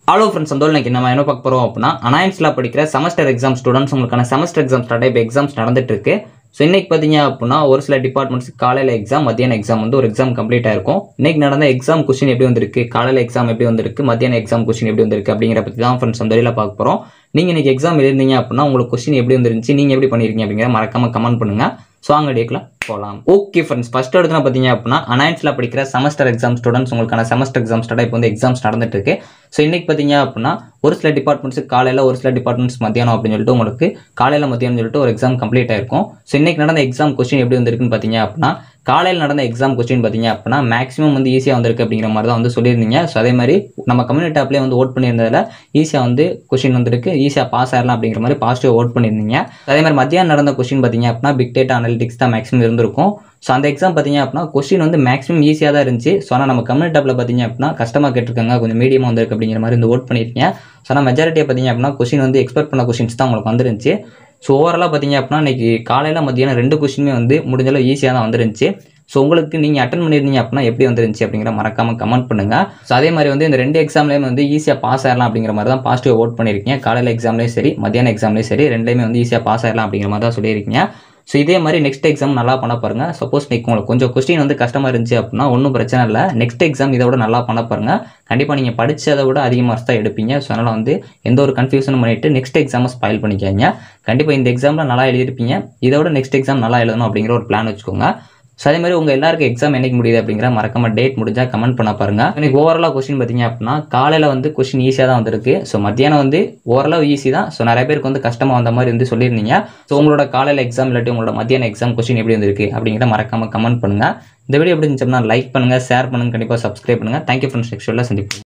Hello friends, இன்னைக்கு நம்ம என்ன பார்க்க போகிறோம் அப்படின்னா அனாயன்ஸில் படிக்கிற செமஸ்டர் எக்ஸாம் ஸ்டூடெண்ட்ஸ் உங்களுக்கான செமஸ்டர் எக்ஸாம் ஸ்டார்ட் இப்போ எக்ஸாம்ஸ் நடந்துட்டு இருக்கு. ஸோ இன்னைக்கு பார்த்தீங்க அப்படின்னா ஒரு சில டிபார்ட்மெண்ட்ஸ் காலையில் எக்ஸாம், மத்தியான எக்ஸாம் வந்து ஒரு எக்ஸாம் கம்ப்ளீட் ஆயிருக்கும். இன்னைக்கு நடந்த எக்ஸாம் கொஸ்டின் எப்படி வந்திருக்கு, காலையில் எக்ஸாம் எப்படி வந்திருக்கு, மத்தியான எக்ஸாம் கொஸ்டின் எப்படி வந்திருக்கு அப்படிங்கிற பற்றி தான் ஃப்ரெண்ட்ஸ் அந்த வழியில் பார்க்க போகிறோம். நீங்கள் இன்னைக்கு எக்ஸாம் எழுதிங்க அப்படின்னா உங்களுக்கு கொஸ்டின் எப்படி வந்துருந்துச்சு, நீங்கள் எப்படி பண்ணியிருக்கீங்க அப்படிங்கிற மறக்காம கமெண்ட் பண்ணுங்க. ஸோ அங்கே டேக்கில் போகலாம். ஓகே ஃப்ரெண்ட்ஸ், ஃபர்ஸ்ட் எடுத்து பார்த்தீங்க அப்படின்னா அனாயன்ஸில் படிக்கிற செமஸ்டர் எக்ஸாம் ஸ்டூடெண்ட்ஸ் உங்களுக்கான செமஸ்டர் எக்ஸாம் ஸ்டார்ட் இப்போ வந்து எக்ஸாம்ஸ் நடந்துட்டு இருக்கு. ஸோ இன்னைக்கு பார்த்தீங்க அப்படின்னா ஒரு சில டிபார்ட்மெண்ட்ஸ் காலையில், ஒரு சில டிபார்ட்மெண்ட்ஸ் மத்தியானம் அப்படின்னு சொல்லிட்டு உங்களுக்கு காலையில் மத்தியானம் சொல்லிட்டு ஒரு எக்ஸாம் கம்ப்ளீட் ஆயிருக்கும். ஸோ இன்னைக்கு நடந்த எக்ஸாம் கொஸ்டின் எப்படி வந்திருக்குன்னு பார்த்தீங்க அப்படின்னா காலையில் நடந்த எக்ஸாம் கொஸ்டின் பார்த்தீங்க அப்படின்னா மேக்ஸிமம் வந்து ஈஸியாக வந்திருக்கு அப்படிங்கிற மாதிரி தான் வந்து சொல்லியிருந்தீங்க. ஸோ அதே மாதிரி நம்ம கம்யூனிட்டி ஆப்லேயே வந்து ஓட் பண்ணியிருந்ததில் ஈஸியாக வந்து கொஸ்டின் வந்திருக்கு, ஈஸியாக பாஸ் ஆகலாம் அப்படிங்கிற மாதிரி பாசிட்டிவ் ஓட் பண்ணியிருந்தீங்க. அதே மாதிரி மத்தியானம் நடந்த கொஸ்டின் பார்த்தீங்க அப்படின்னா பிக் டேட்டா அனாலிட்டிக்ஸ் தான் மேக்ஸிமம் இருந்திருக்கும். ஸோ அந்த எக்ஸாம் பார்த்தீங்க அப்படின்னா கொஸ்டின் வந்து மேக்ஸிமம் ஈஸியாக தான் இருந்துச்சு. ஸோ ஆனால் நம்ம கம்யூனிட்டி ஆப்பில் பார்த்தீங்க அப்படின்னா கஷ்டமாக கேட்டிருக்காங்க, கொஞ்சம் மீடியமாக வந்திருக்கு அப்படிங்கிற மாதிரி வந்து ஓட் பண்ணியிருக்கீங்க. ஸோ ஆனால் மெஜாரிட்டியை பார்த்தீங்க அப்படின்னா கொஸ்டின் வந்து எக்ஸ்பெக்ட் பண்ண கொஸ்டின்ஸ் தான் உங்களுக்கு வந்துருந்துச்சு. ஸோ ஓவராலாக பார்த்தீங்க அப்படின்னா இன்னைக்கு காலையில் மத்தியானம் 2 கொஸ்டினுமே வந்து முடிஞ்சளவு ஈஸியாக தான் வந்துருந்துச்சு. ஸோ உங்களுக்கு நீங்கள் அட்டன் பண்ணியிருந்தீங்க அப்படின்னா எப்படி வந்துருந்துச்சு அப்படிங்கிற மறக்காம கமெண்ட் பண்ணுங்க. ஸோ அதே மாதிரி வந்து இந்த 2 எக்ஸாம்லேயும் வந்து ஈஸியாக பாஸ் ஆகலாம் அப்படிங்கிற மாதிரி தான் பாசிட்டிவ் ஓட் பண்ணியிருக்கீங்க. காலையில் எக்ஸாம்லேயும் சரி, மத்தியான எக்ஸாம்லேயும் சரி, ரெண்டுலேயுமே வந்து ஈஸியாக பாஸ் ஆகலாம் அப்படிங்கிற மாதிரி தான் சொல்லியிருக்கீங்க. ஸோ இதே மாதிரி நெக்ஸ்ட் எக்ஸாம் நல்லா பண்ண பாருங்க. சப்போஸ் உங்களுக்கு கொஞ்சம் கொஸ்டின் வந்து கஷ்டமாக இருந்துச்சு அப்படின்னா ஒன்றும் பிரச்சனை இல்லை, நெக்ஸ்ட் எக்ஸாம் இதை விட நல்லா பண்ண பாருங்க. கண்டிப்பாக நீங்கள் படித்ததை விட அதிக மார்க்ஸ் தான் எடுப்பீங்க. ஸோ அதனால் வந்து எந்த ஒரு கன்ஃபியூஷனும் பண்ணிட்டு நெக்ஸ்ட் எக்ஸாமை ஸ்பாயில் பண்ணிக்காங்க. கண்டிப்பாக இந்த எக்ஸாமில் நல்லா எழுதிருப்பீங்க, இதை விட நெக்ஸ்ட் எக்ஸாம் நல்லா எழுதணும் அப்படிங்கிற ஒரு பிளான் வச்சுக்கோங்க. ஸோ அதே மாதிரி உங்கள் எல்லாருக்கும் எக்ஸாம் என்னைக்கு முடியுது அப்படிங்கிற மறக்காம டேட் முடிஞ்சால் கமெண்ட் பண்ண பாருங்க. எனக்கு ஓவராலாக கொஸ்டின் பார்த்தீங்க அப்படின்னா காலையில் வந்து கொஸ்டின் ஈஸியாக தான் வந்திருக்கு. ஸோ மத்தியானம் வந்து ஓரளவு ஈஸி தான். ஸோ நிறைய பேருக்கு வந்து கஷ்டமாக வந்த மாதிரி வந்து சொல்லியிருந்தீங்க. ஸோ உங்களோட காலையில் எக்ஸாம் இல்லாட்டி உங்களோட மத்தியான எக்ஸாம் கொஸ்டின் எப்படி வந்திருக்கு அப்படிங்கிற மறக்காம கமெண்ட் பண்ணுங்க. இந்த வீடியோ எப்படி இருந்துச்சுன்னா லைக் பண்ணுங்க, ஷேர் பண்ணுங்க, கண்டிப்பாக சப்ஸ்கிரைப் பண்ணுங்க. தேங்க்யூ ஃப்ரெண்ட்ஸ், நெக்ஸ்ட் வீடியோவில் சந்திப்போம்.